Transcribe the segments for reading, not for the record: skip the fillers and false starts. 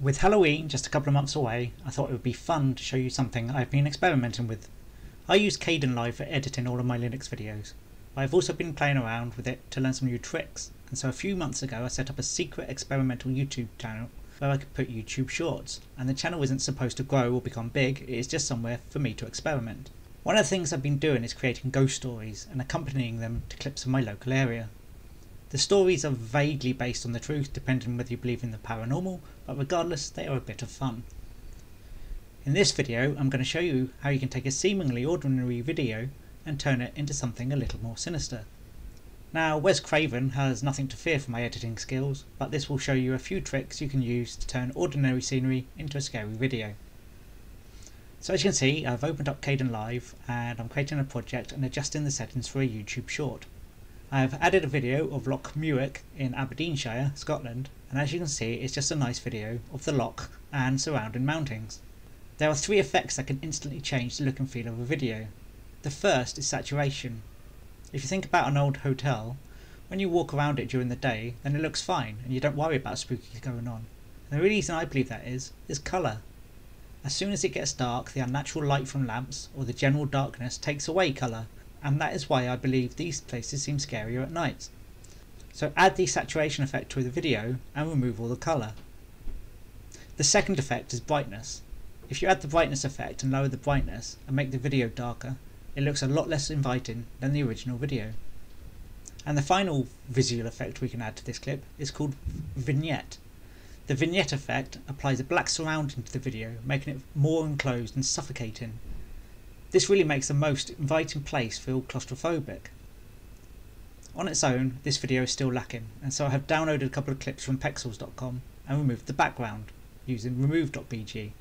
With Halloween just a couple of months away, I thought it would be fun to show you something I've been experimenting with. I use Kdenlive for editing all of my Linux videos, but I've also been playing around with it to learn some new tricks, and so a few months ago I set up a secret experimental YouTube channel where I could put YouTube shorts, and the channel isn't supposed to grow or become big, it is just somewhere for me to experiment. One of the things I've been doing is creating ghost stories and accompanying them to clips of my local area. The stories are vaguely based on the truth depending on whether you believe in the paranormal, but regardless they are a bit of fun. In this video I'm going to show you how you can take a seemingly ordinary video and turn it into something a little more sinister. Now Wes Craven has nothing to fear from my editing skills, but this will show you a few tricks you can use to turn ordinary scenery into a scary video. So as you can see, I've opened up Kdenlive and I'm creating a project and adjusting the settings for a YouTube short. I have added a video of Loch Muick in Aberdeenshire, Scotland, and as you can see it's just a nice video of the loch and surrounding mountains. There are three effects that can instantly change the look and feel of a video. The first is saturation. If you think about an old hotel, when you walk around it during the day then it looks fine and you don't worry about spooky going on. And the reason I believe that is colour. As soon as it gets dark, the unnatural light from lamps or the general darkness takes away colour, and that is why I believe these places seem scarier at night. So add the saturation effect to the video and remove all the colour. The second effect is brightness. If you add the brightness effect and lower the brightness and make the video darker, it looks a lot less inviting than the original video. And the final visual effect we can add to this clip is called vignette. The vignette effect applies a black surrounding to the video, making it more enclosed and suffocating. This really makes the most inviting place feel claustrophobic. On its own, this video is still lacking, and so I have downloaded a couple of clips from pexels.com and removed the background using remove.bg.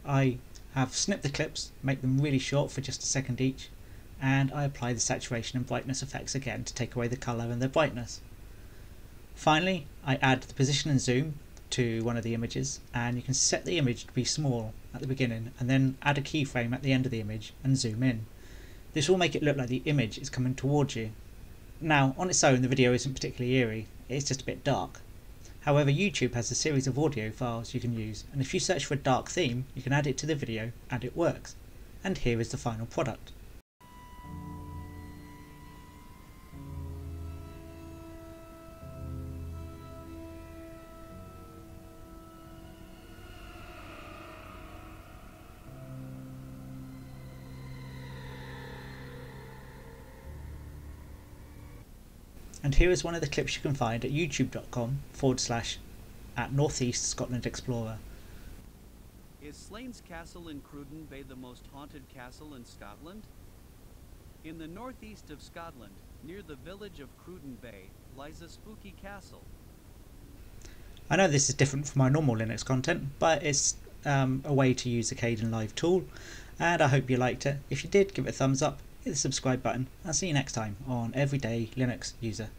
I have snipped the clips, make them really short for just a second each, and I apply the saturation and brightness effects again to take away the colour and the brightness. Finally, I add the position and zoom to one of the images, and you can set the image to be small at the beginning and then add a keyframe at the end of the image and zoom in. This will make it look like the image is coming towards you. Now on its own the video isn't particularly eerie, it's just a bit dark. However, YouTube has a series of audio files you can use, and if you search for a dark theme you can add it to the video and it works. And here is the final product. And here is one of the clips you can find at youtube.com/@Northeast Scotland Explorer. Is Slains Castle in Cruden Bay the most haunted castle in Scotland? In the northeast of Scotland, near the village of Cruden Bay, lies a spooky castle. I know this is different from my normal Linux content, but it's a way to use the Kdenlive tool, and I hope you liked it. If you did, give it a thumbs up, hit the subscribe button. I'll see you next time on Everyday Linux User.